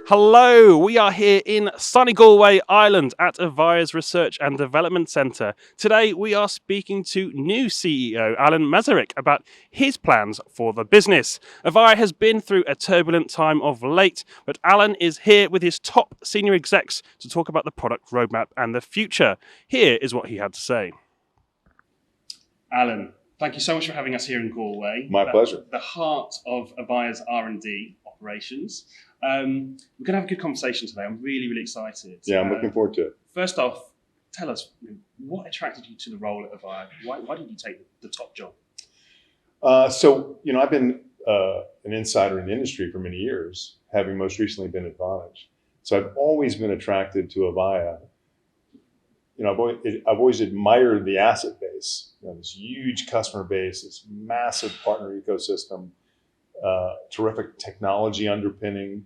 Hello, we are here in sunny Galway, Ireland at Avaya's Research and Development Centre. Today we are speaking to new CEO Alan Masarek about his plans for the business. Avaya has been through a turbulent time of late, but Alan is here with his top senior execs to talk about the product roadmap and the future. Here is what he had to say. Alan, thank you so much for having us here in Galway. My pleasure. The heart of Avaya's R&D operations. We're going to have a good conversation today. I'm really, really excited. Yeah, I'm looking forward to it. First off, tell us, what attracted you to the role at Avaya? Why did you take the top job? I've been an insider in the industry for many years, having most recently been at Vonage. So I've always been attracted to Avaya. I've always admired the asset base, this huge customer base, this massive partner ecosystem, terrific technology underpinning,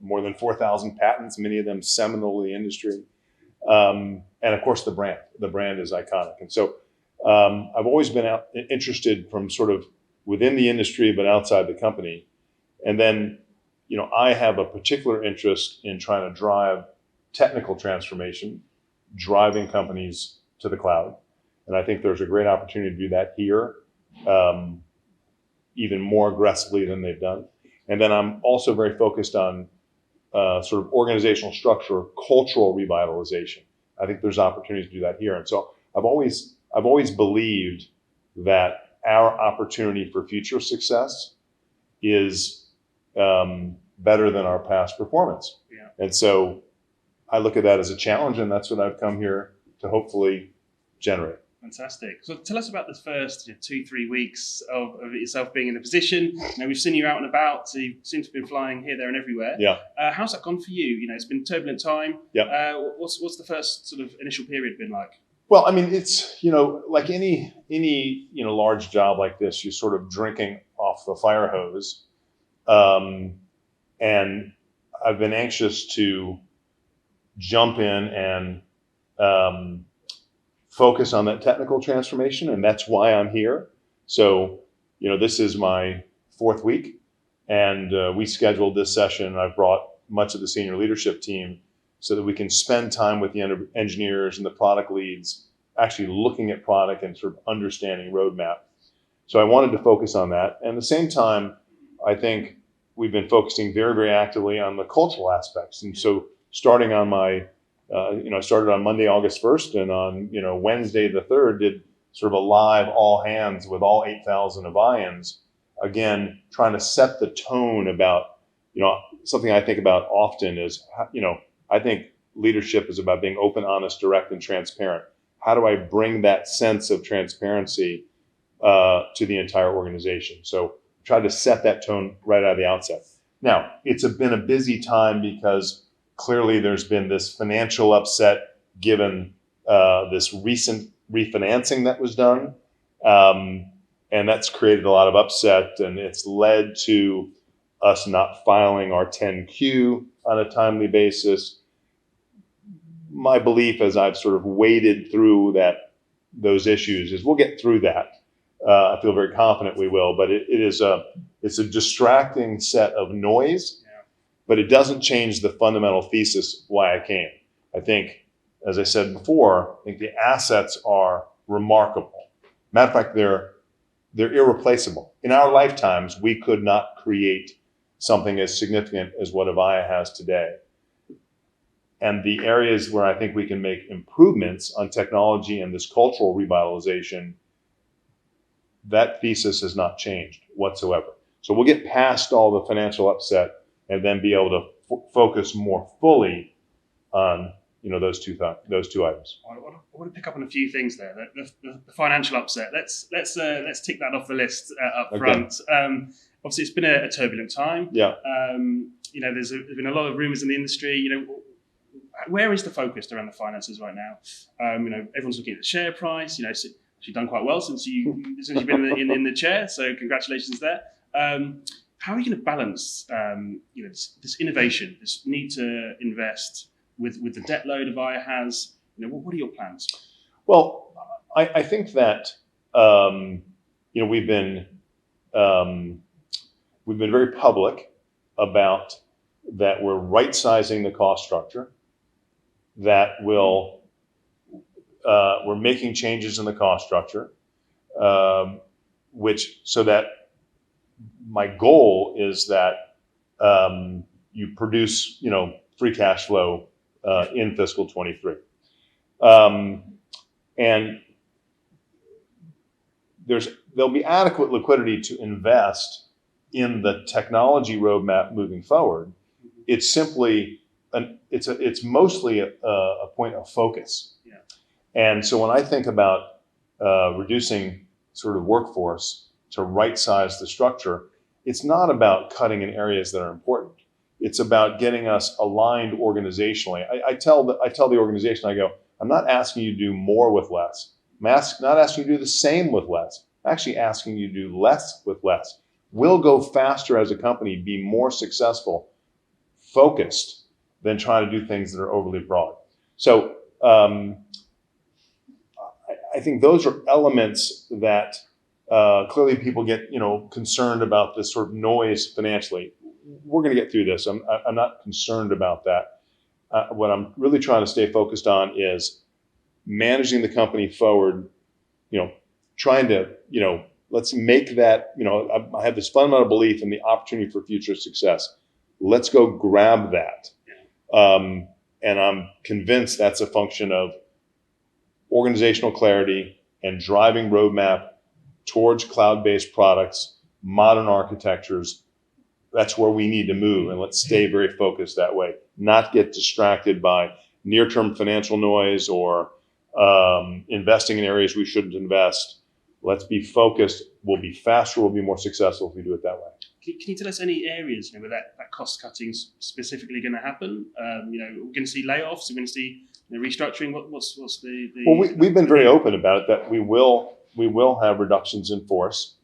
more than 4,000 patents, many of them seminal in the industry. And of course, the brand. The brand is iconic. And so I've always been interested from sort of within the industry, but outside the company. And then, I have a particular interest in trying to drive technical transformation, driving companies to the cloud. And I think there's a great opportunity to do that here. Even more aggressively than they've done. And then I'm also very focused on sort of organizational structure, cultural revitalization. I think there's opportunities to do that here. And so I've always believed that our opportunity for future success is better than our past performance. Yeah. And so I look at that as a challenge, and that's what I've come here to hopefully generate. Fantastic. So tell us about the first 2-3 weeks of yourself being in the position. We've seen you out and about, so you seem to have been flying here, there and everywhere. Yeah. How's that gone for you? It's been a turbulent time. Yeah. What's the first sort of initial period been like? Well, I mean, it's, like any large job like this, you're sort of drinking off the fire hose. And I've been anxious to jump in and focus on that technical transformation, and that's why I'm here. So, this is my 4th week, and we scheduled this session. I've brought much of the senior leadership team so that we can spend time with the engineers and the product leads, actually looking at product and sort of understanding roadmap. So I wanted to focus on that. And at the same time, I think we've been focusing very, very actively on the cultural aspects. And so starting on I started on Monday, August 1st, and on, Wednesday the 3rd, did sort of a live all hands with all 8,000 Avayans, again, trying to set the tone about, something I think about often is, I think leadership is about being open, honest, direct, and transparent. How do I bring that sense of transparency to the entire organization? So try to set that tone right out of the outset. Now, it's been a busy time because clearly there's been this financial upset given this recent refinancing that was done. And that's created a lot of upset, and it's led to us not filing our 10Q on a timely basis. My belief, as I've sort of waded through those issues, is we'll get through that. I feel very confident we will, but it's a distracting set of noise. But it doesn't change the fundamental thesis why I came. I think, as I said before, I think the assets are remarkable. Matter of fact, they're irreplaceable. In our lifetimes, we could not create something as significant as what Avaya has today. And the areas where I think we can make improvements on technology and this cultural revitalization, that thesis has not changed whatsoever. So we'll get past all the financial upset and then be able to focus more fully on those two items. I want to pick up on a few things there. The financial upset. Let's tick that off the list up front. Obviously, it's been a turbulent time. Yeah. There's been a lot of rumours in the industry. Where is the focus around the finances right now? Everyone's looking at the share price. It's actually done quite well since you've been in the chair. So congratulations there. How are you going to balance, this innovation, this need to invest with the debt load Avaya has? What are your plans? Well, I think that we've been very public about that we're right-sizing the cost structure, that we're making changes in the cost structure, so that my goal is that you produce, free cash flow in fiscal 23. And there'll be adequate liquidity to invest in the technology roadmap moving forward. It's simply it's mostly a point of focus. Yeah. And so when I think about reducing sort of workforce to right size the structure, it's not about cutting in areas that are important. It's about getting us aligned organizationally. I tell the organization, I go, I'm not asking you to do more with less. I'm not asking you to do the same with less. I'm actually asking you to do less with less. We'll go faster as a company, be more successful, focused, than trying to do things that are overly broad. So I think those are elements that clearly people get concerned about this sort of noise financially. We're going to get through this. I'm not concerned about that. What I'm really trying to stay focused on is managing the company forward, trying to, let's make that, I have this fundamental belief in the opportunity for future success. Let's go grab that. And I'm convinced that's a function of organizational clarity and driving roadmap towards cloud-based products, modern architectures. That's where we need to move, and let's stay very focused that way. Not get distracted by near-term financial noise or investing in areas we shouldn't invest. Let's be focused. We'll be faster. We'll be more successful if we do it that way. Can you tell us any areas where that cost cutting is specifically going to happen? We're going to see layoffs. We're going to see restructuring. What's the? Well, we've been very open about it that we will have reductions in force.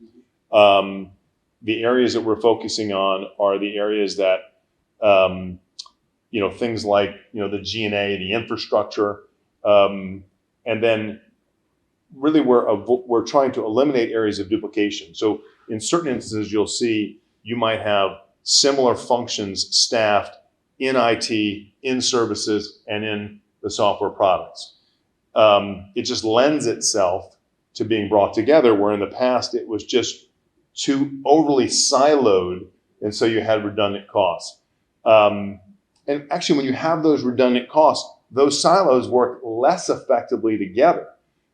The areas that we're focusing on are the areas that things like the G&A, the infrastructure, and then really we're trying to eliminate areas of duplication. So in certain instances, you'll see you might have similar functions staffed in IT, in services, and in the software products. It just lends itself to being brought together, where in the past it was just too overly siloed, and so you had redundant costs. And actually, when you have those redundant costs, those silos work less effectively together.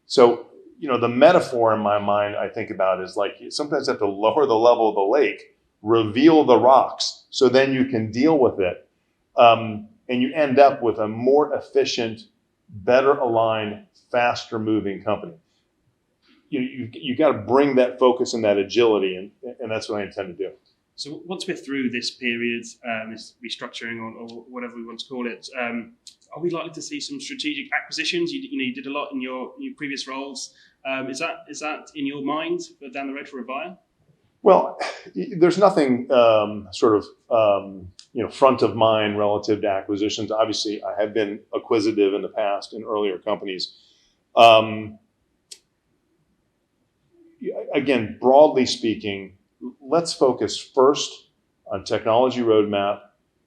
So, the metaphor in my mind I think about is like you sometimes have to lower the level of the lake, reveal the rocks, so then you can deal with it. And you end up with a more efficient, better aligned, faster moving company. You got to bring that focus and that agility, and that's what I intend to do. So once we're through this period, this restructuring or whatever we want to call it, are we likely to see some strategic acquisitions? You did a lot in your previous roles. Is that in your mind down the road for Avaya? Well, there's nothing front of mind relative to acquisitions. Obviously, I have been acquisitive in the past in earlier companies. Again, broadly speaking, let's focus first on technology roadmap,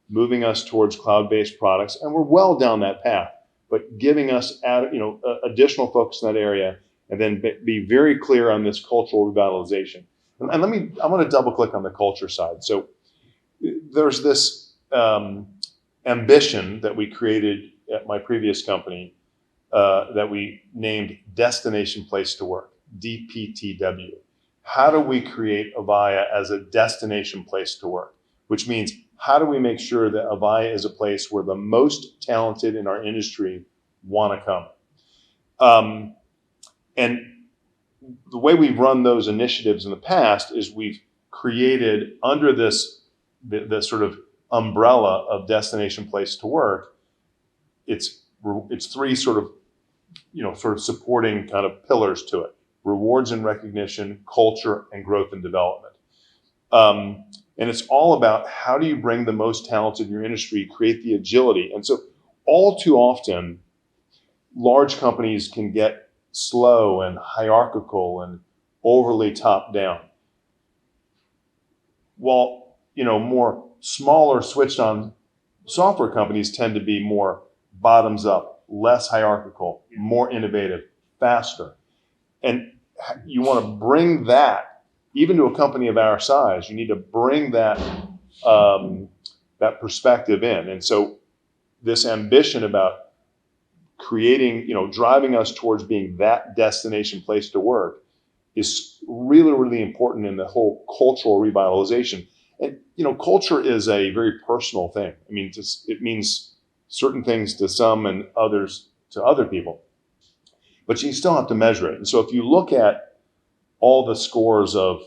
moving us towards cloud-based products, and we're well down that path. But giving us additional focus in that area, and then be very clear on this cultural revitalization. And I want to double click on the culture side. So there's this ambition that we created at my previous company that we named Destination Place to Work, DPTW. How do we create Avaya as a destination place to work? Which means, how do we make sure that Avaya is a place where the most talented in our industry want to come? And the way we've run those initiatives in the past is we've created under this sort of umbrella of destination place to work. It's three sort of supporting kind of pillars to it: rewards and recognition, culture, and growth and development. And it's all about how do you bring the most talented in your industry, create the agility. And so all too often, large companies can get slow and hierarchical and overly top down. While more smaller switched on software companies tend to be more bottoms up, less hierarchical, more innovative, faster. And you want to bring that, even to a company of our size, you need to bring that that perspective in. And so this ambition about creating, driving us towards being that destination place to work is really, really important in the whole cultural revitalization. And, culture is a very personal thing. I mean, it means certain things to some and others to other people, but you still have to measure it. And so if you look at all the scores of,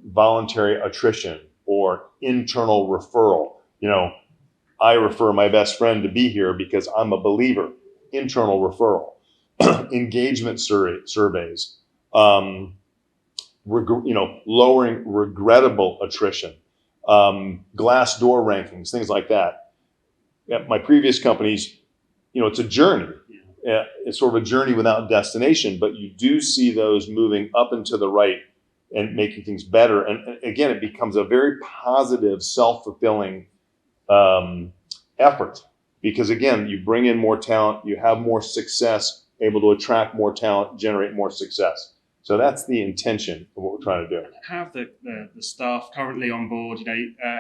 voluntary attrition or internal referral, I refer my best friend to be here because I'm a believer, internal referral, engagement surveys, lowering regrettable attrition, Glassdoor rankings, things like that. At my previous companies, it's a journey. It's sort of a journey without destination, but you do see those moving up and to the right and making things better. And again, it becomes a very positive, self-fulfilling effort, because again, you bring in more talent, you have more success, able to attract more talent, generate more success. So that's the intention of what we're trying to do. Have the staff currently on board,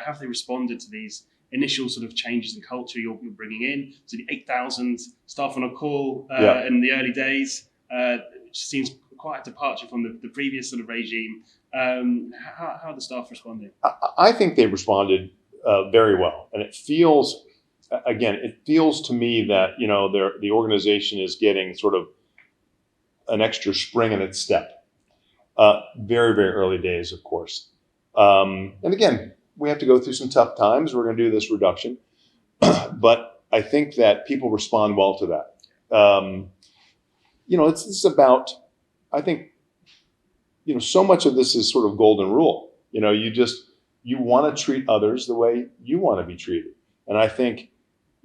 have they responded to these initial sort of changes in culture you're bringing in? So the 8,000 staff on a call in the early days, which seems quite a departure from the previous sort of regime. How are the staff responding? I think they responded very well, and it feels to me that the organization is getting sort of an extra spring in its step. Very, very early days, of course. And again, we have to go through some tough times. We're going to do this reduction, but I think that people respond well to that. It's about, I think, so much of this is sort of golden rule. You want to treat others the way you want to be treated. And I think,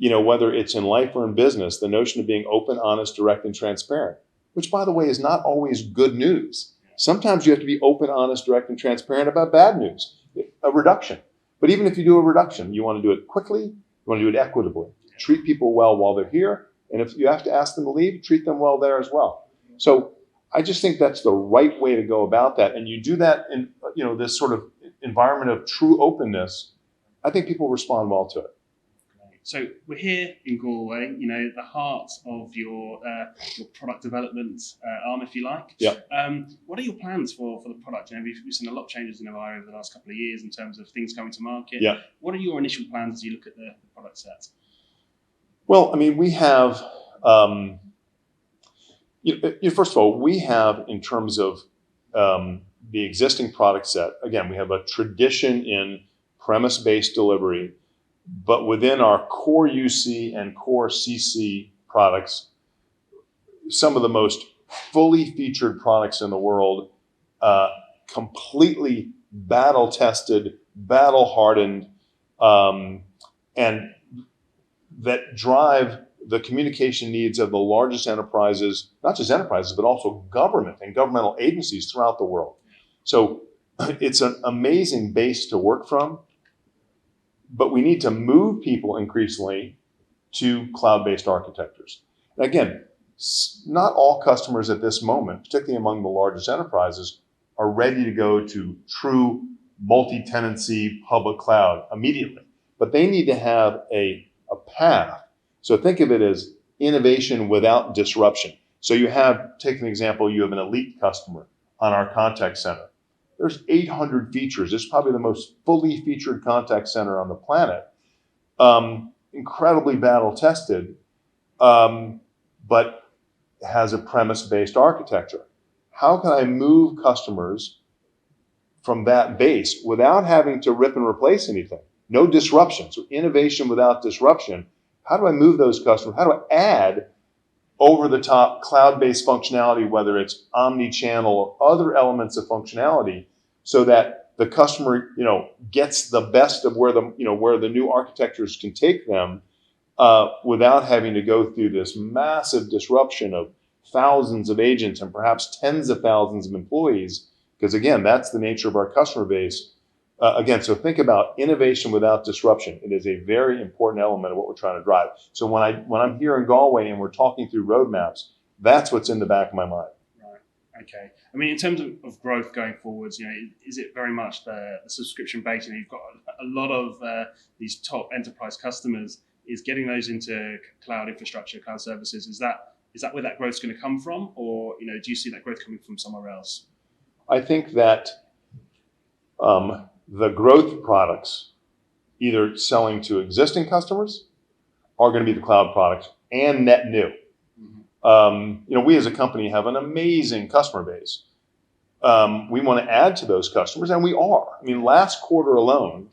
whether it's in life or in business, the notion of being open, honest, direct, and transparent, which, by the way, is not always good news. Sometimes you have to be open, honest, direct, and transparent about bad news, a reduction. But even if you do a reduction, you want to do it quickly, you want to do it equitably. Treat people well while they're here. And if you have to ask them to leave, treat them well there as well. So I just think that's the right way to go about that. And you do that in, this sort of environment of true openness, I think people respond well to it. So we're here in Galway, the heart of your product development arm, if you like. Yeah. What are your plans for the product? We've seen a lot of changes in Avaya over the last couple of years in terms of things coming to market. Yeah. What are your initial plans as you look at the product set? Well, I mean, we have, first of all, we have, in terms of the existing product set, again, we have a tradition in premise-based delivery. But within our core UC and core CC products, some of the most fully featured products in the world, completely battle-tested, battle-hardened, and that drive the communication needs of the largest enterprises, not just enterprises, but also government and governmental agencies throughout the world. So it's an amazing base to work from. But we need to move people increasingly to cloud-based architectures. And again, not all customers at this moment, particularly among the largest enterprises, are ready to go to true multi-tenancy public cloud immediately. But they need to have a path. So think of it as innovation without disruption. So take an example, you have an elite customer on our contact center. There's 800 features. It's probably the most fully featured contact center on the planet. Incredibly battle tested, but has a premise-based architecture. How can I move customers from that base without having to rip and replace anything? No disruption. So innovation without disruption. How do I move those customers? How do I add over-the-top cloud-based functionality, whether it's omni-channel or other elements of functionality, so that the customer, gets the best of where the new architectures can take them, without having to go through this massive disruption of thousands of agents and perhaps tens of thousands of employees. Because again, that's the nature of our customer base. Again, so think about innovation without disruption. It is a very important element of what we're trying to drive. So when I'm here in Galway and we're talking through roadmaps, that's what's in the back of my mind. Right. Okay. I mean, in terms of growth going forwards, is it very much the subscription base? You've got a lot of these top enterprise customers. Is getting those into cloud infrastructure, cloud services? Is that where that growth's going to come from, or do you see that growth coming from somewhere else? I think that the growth products, either selling to existing customers, are going to be the cloud products and net new. Mm-hmm. We as a company have an amazing customer base. We want to add to those customers, and we are. I mean, last quarter alone,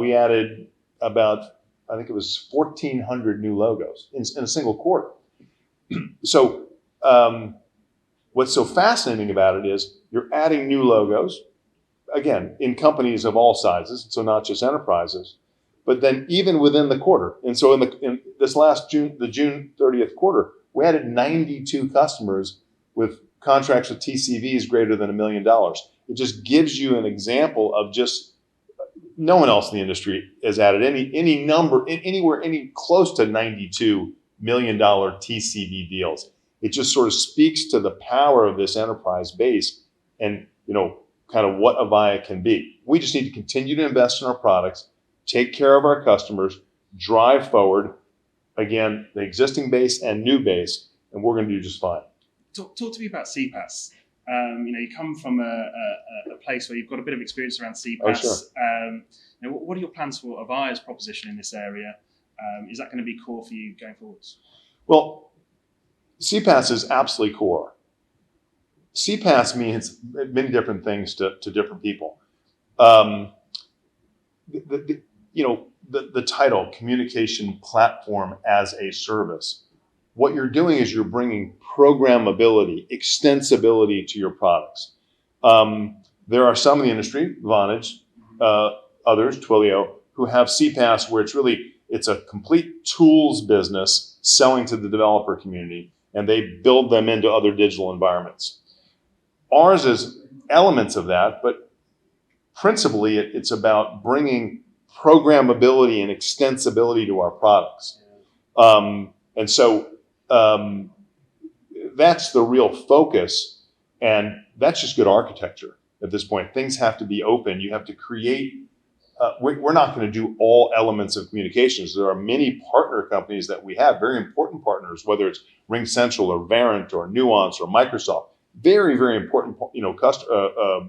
we added about, I think it was 1,400 new logos in a single quarter. So what's so fascinating about it is you're adding new logos, again, in companies of all sizes, so not just enterprises, but then even within the quarter. And so in this last the June 30th quarter, we added 92 customers with contracts with TCVs greater than $1 million. It just gives you an example of just no one else in the industry has added any number, anywhere close to $92 million TCV deals. It just sort of speaks to the power of this enterprise base and, kind of what Avaya can be. We just need to continue to invest in our products, take care of our customers, drive forward, again, the existing base and new base, and we're going to do just fine. Talk to me about CPass. You come from a place where you've got a bit of experience around CPass. Oh, sure. What are your plans for Avaya's proposition in this area? Is that going to be core for you going forwards? Well, CPass is absolutely core. CPass means many different things to different people. The title, Communication Platform as a Service, what you're doing is you're bringing programmability, extensibility to your products. There are some in the industry, Vonage, others, Twilio, who have CPass where it's a complete tools business selling to the developer community, and they build them into other digital environments. Ours is elements of that, but principally it's about bringing programmability and extensibility to our products. And so that's the real focus, and that's just good architecture at this point. Things have to be open. You have to create. We're not going to do all elements of communications. There are many partner companies that we have, very important partners, whether it's RingCentral or Verint or Nuance or Microsoft. Very, very important,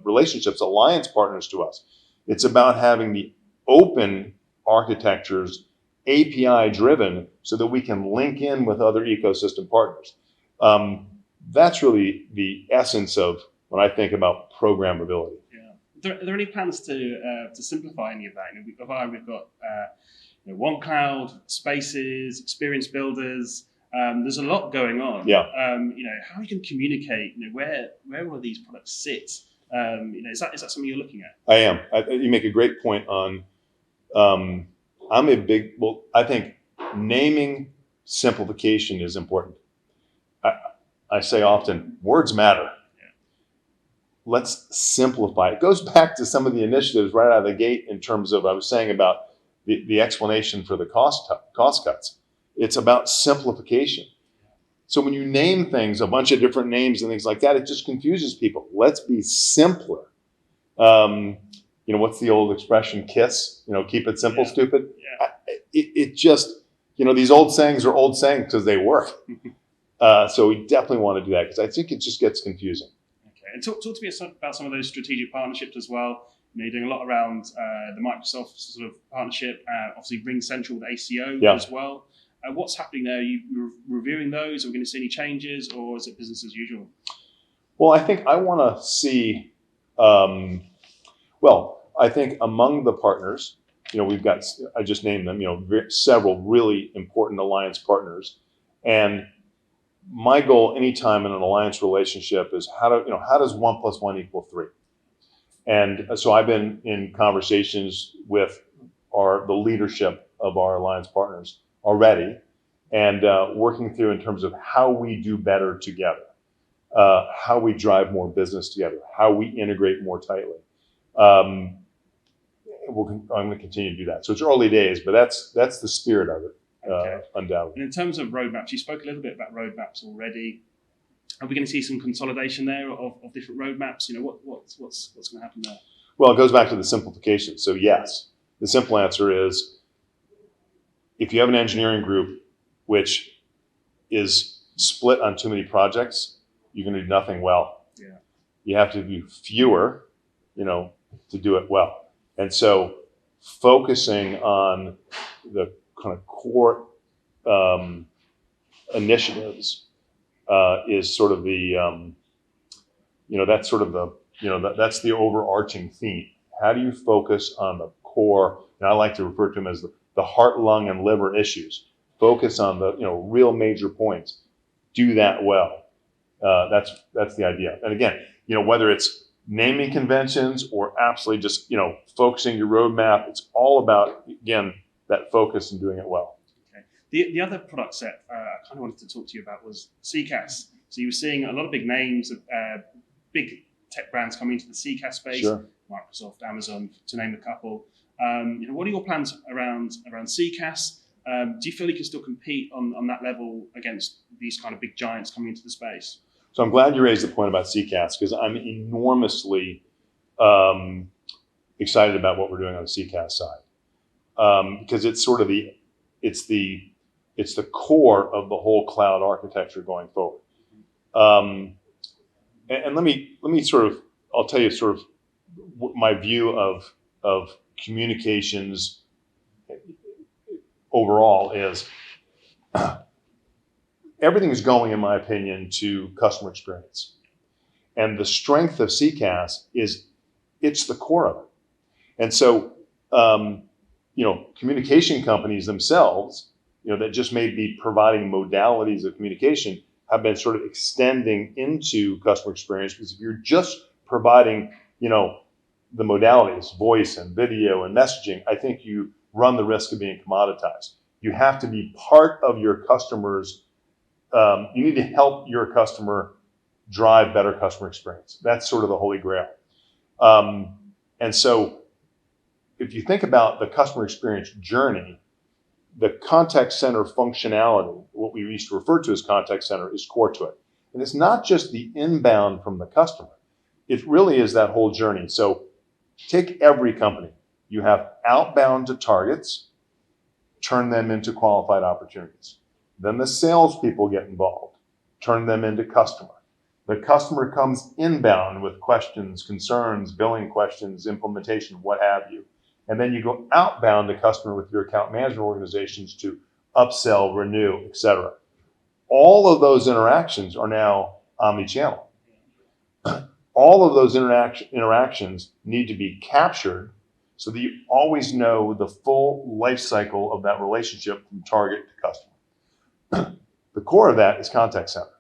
relationships, alliance partners to us. It's about having the open architectures, API driven, so that we can link in with other ecosystem partners. That's really the essence of when I think about programmability. Yeah. Are there any plans to simplify any of that? We've got One Cloud, Spaces, Experience Builders. There's a lot going on. Yeah. How you can communicate? Where will these products sit? Is that something you're looking at? I am. You make a great point on. I think naming simplification is important. I say often, words matter. Yeah. Let's simplify. It goes back to some of the initiatives right out of the gate in terms of, I was saying about the explanation for the cost cuts. It's about simplification. So when you name things, a bunch of different names and things like that, it just confuses people. Let's be simpler. What's the old expression? KISS. Keep it simple, stupid. Yeah. It just, these old sayings are old sayings because they work. So we definitely want to do that because I think it just gets confusing. Okay, and talk to me about some of those strategic partnerships as well. You're doing a lot around the Microsoft sort of partnership, obviously RingCentral with ACO as well. What's happening there? Are you reviewing those? Are we going to see any changes, or is it business as usual? Well, I think I want to see, I think among the partners, we've got, I just named them, several really important alliance partners. And my goal anytime in an alliance relationship is how does 1 + 1 = 3? And so I've been in conversations with the leadership of our alliance partners already, and working through in terms of how we do better together, how we drive more business together, how we integrate more tightly. I'm going to continue to do that. So it's early days, but that's the spirit of it, Okay. undoubtedly. And in terms of roadmaps, you spoke a little bit about roadmaps already. Are we going to see some consolidation there of different roadmaps? What's going to happen there? Well, it goes back to the simplification. So yes, the simple answer is if you have an engineering group which is split on too many projects, you're going to do nothing well. Yeah. You have to do fewer, to do it well. And so focusing on the kind of core initiatives is sort of the, that's sort of the, that's the overarching theme. How do you focus on the core? And I like to refer to them as the heart, lung, and liver issues. Focus on the, real major points. Do that well. That's the idea. And again, whether it's naming conventions or absolutely just, focusing your roadmap, it's all about, again, that focus and doing it well. Okay. The other product set I kind of wanted to talk to you about was CPass. So you were seeing a lot of big names, big tech brands coming into the CPass space, Sure. Microsoft, Amazon, to name a couple. What are your plans around CPass? Do you feel you can still compete on that level against these kind of big giants coming into the space? So I'm glad you raised the point about CCAS because I'm enormously excited about what we're doing on the CCAS side because it's sort of the core of the whole cloud architecture going forward. And let me sort of, I'll tell you sort of my view of communications overall is everything is going, in my opinion, to customer experience. And the strength of CCAS is it's the core of it. And so, communication companies themselves, that just may be providing modalities of communication have been sort of extending into customer experience because if you're just providing, the modalities, voice and video and messaging, I think you run the risk of being commoditized. You have to be part of your customers. You need to help your customer drive better customer experience. That's sort of the holy grail. And so if you think about the customer experience journey, the contact center functionality, what we used to refer to as contact center, is core to it. And it's not just the inbound from the customer. It really is that whole journey. So take every company. You have outbound to targets, turn them into qualified opportunities. Then the salespeople get involved, turn them into customer. The customer comes inbound with questions, concerns, billing questions, implementation, what have you. And then you go outbound to customer with your account management organizations to upsell, renew, et cetera. All of those interactions are now omni-channel. All of those interactions need to be captured so that you always know the full life cycle of that relationship from target to customer. The core of that is contact center.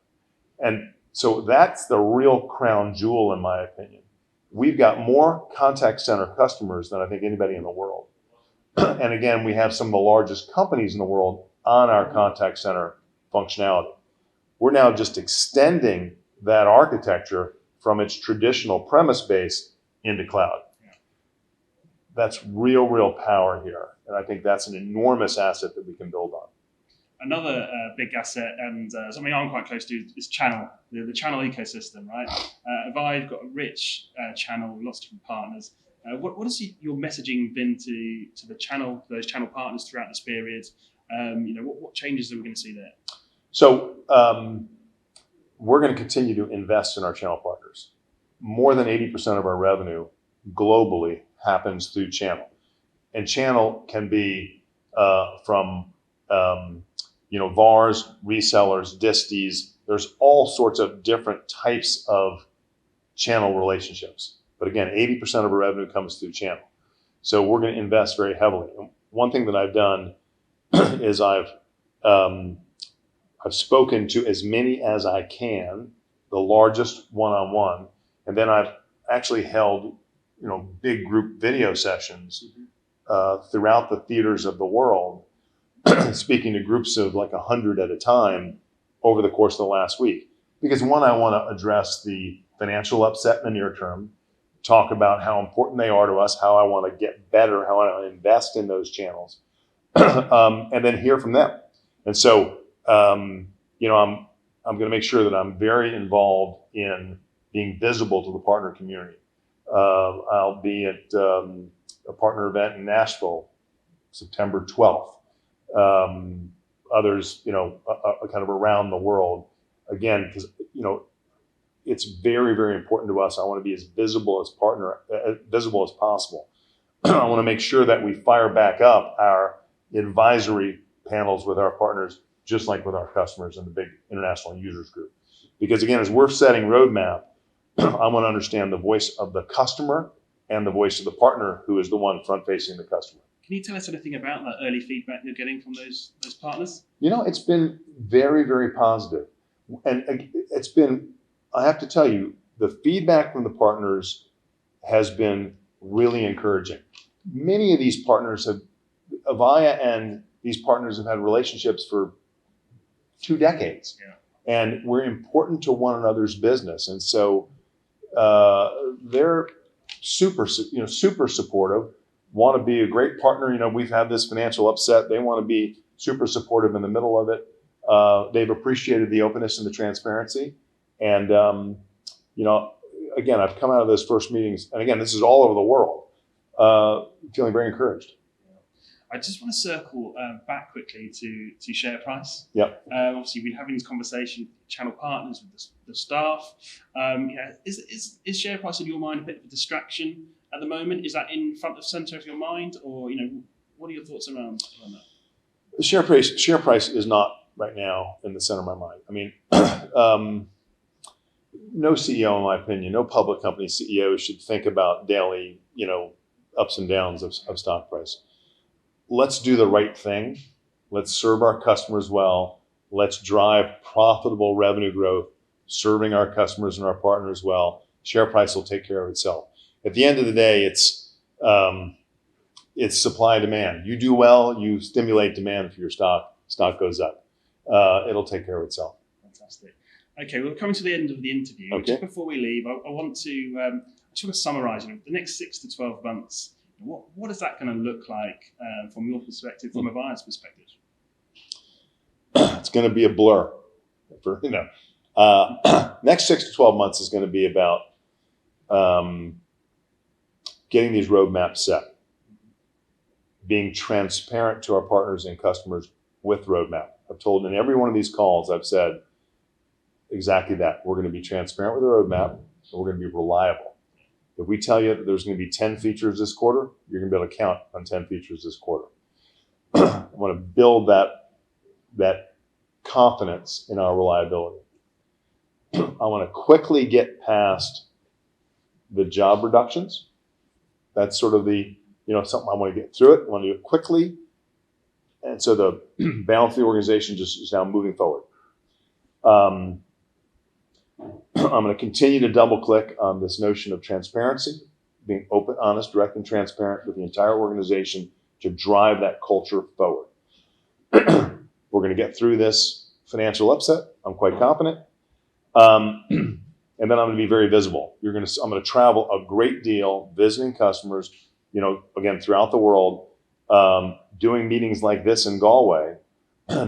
And so that's the real crown jewel, in my opinion. We've got more contact center customers than I think anybody in the world. And again, we have some of the largest companies in the world on our contact center functionality. We're now just extending that architecture from its traditional premise base into cloud. That's real power here. And I think that's an enormous asset that we can build on. Another big asset and something I'm quite close to is channel, the channel ecosystem, right? Avaya's got a rich channel, lots of different partners. What has your messaging been to the channel, those channel partners throughout this period? What changes are we going to see there? So we're going to continue to invest in our channel partners. More than 80% of our revenue globally happens through channel. And channel can be from VARs, resellers, disties. There's all sorts of different types of channel relationships. But again, 80% of our revenue comes through channel. So we're going to invest very heavily. And one thing that I've done is I've spoken to as many as I can, the largest one-on-one, and then I've actually held big group video sessions throughout the theaters of the world, speaking to groups of like 100 at a time over the course of the last week. Because one, I want to address the financial upset in the near term. talk about how important they are to us, how I want to get better, how I want to invest in those channels, and then hear from them. And so, I'm going to make sure that I'm very involved in being visible to the partner community. I'll be at a partner event in Nashville, September 12th. Others, kind of around the world. Again, because it's very, very important to us. I want to be as visible as possible. I want to make sure that we fire back up our advisory panels with our partners, just like with our customers and the big international users group. Because again, as we're setting roadmap, I want to understand the voice of the customer and the voice of the partner, who is the one front-facing the customer. Can you tell us anything about that early feedback you're getting from those partners? It's been very, very positive. And it's been, I have to tell you, the feedback from the partners has been really encouraging. Many of these partners Avaya and these partners have had relationships for 2 decades. Yeah. And we're important to one another's business. And so they're super supportive, want to be a great partner. We've had this financial upset. They want to be super supportive in the middle of it. They've appreciated the openness and the transparency. And, again, I've come out of those first meetings, and again, this is all over the world, feeling very encouraged. I just want to circle back quickly to share price. Yep. Obviously, we're having this conversation with channel partners, with the staff. Is share price in your mind a bit of a distraction at the moment? Is that in front of center of your mind, or what are your thoughts around that? The share price is not right now in the center of my mind. I mean, no CEO, in my opinion, no public company CEO should think about daily, ups and downs of stock price. Let's do the right thing. Let's serve our customers well. Let's drive profitable revenue growth, serving our customers and our partners well. Share price will take care of itself. At the end of the day, it's supply and demand. You do well, you stimulate demand for your stock. Stock goes up. It'll take care of itself. Fantastic. Okay, we're coming to the end of the interview. Okay. Just before we leave, I want to sort of summarize the next 6 to 12 months. What is that going to look like from your perspective, from Avaya's perspective? It's going to be a blur. Next 6 to 12 months is going to be about getting these roadmaps set, being transparent to our partners and customers with roadmap. I've told in every one of these calls, I've said exactly that. We're going to be transparent with the roadmap, and we're going to be reliable. If we tell you that there's going to be 10 features this quarter, you're going to be able to count on 10 features this quarter. I want to build that confidence in our reliability. I want to quickly get past the job reductions. That's sort of the, something I want to get through it. I want to do it quickly. And so the balance of the organization just is now moving forward. I'm going to continue to double click on this notion of transparency, being open, honest, direct, and transparent with the entire organization to drive that culture forward. We're going to get through this financial upset. I'm quite confident. And then I'm going to be very visible. I'm going to travel a great deal, visiting customers, again, throughout the world, doing meetings like this in Galway,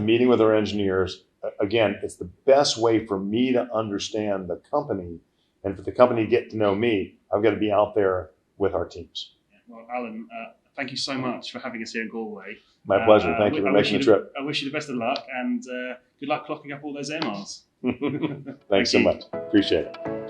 meeting with our engineers. Again, it's the best way for me to understand the company, and for the company to get to know me. I've got to be out there with our teams. Well, Alan, thank you so much for having us here in Galway. My pleasure. Thank you for making the trip. I wish you the best of luck, and good luck clocking up all those air miles. Thanks so much. Appreciate it.